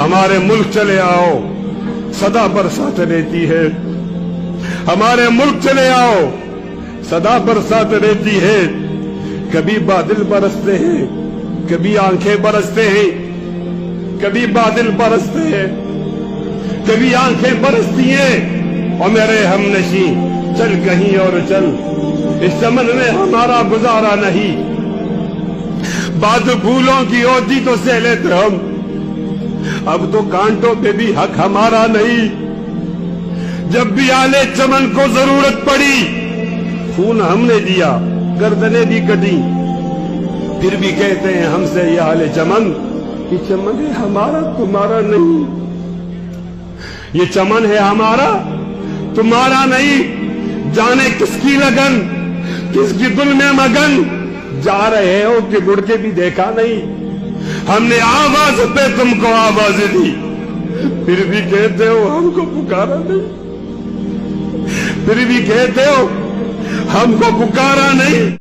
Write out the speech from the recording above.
ہمارے ملک چلے آؤ صدا برسات رہتی ہے، ہمارے ملک چلے آؤ صدا برسات رہتی ہے، کبھی بادل برستے ہیں کبھی آنکھیں برستے ہیں، کبھی بادل برستے ہیں کبھی آنکھیں برستی ہیں، اور میرے ہم نشیں چل کہیں اور چل، اس چمن میں ہمارا گزارا نہیں، بات پھولوں کی ہوتی تو سہ لیتے ہم، اب تو کانٹوں پہ بھی حق ہمارا نہیں، جب بھی آلے چمن کو ضرورت پڑی خون ہم نے دیا، گردنیں بھی کٹی، پھر بھی کہتے ہیں ہم سے یہ آلے چمن، یہ چمن ہے ہمارا تمہارا نہیں، یہ چمن ہے ہمارا تمہارا نہیں، جانے کس کی لگن کس کی دل میں مگن، جا رہے ہو کہ مڑ کے بھی دیکھا نہیں، ہم نے آواز پہ تم کو آواز دی، پھر بھی کہتے ہو ہم کو پکارا نہیں، پھر بھی کہتے ہو ہم کو پکارا نہیں۔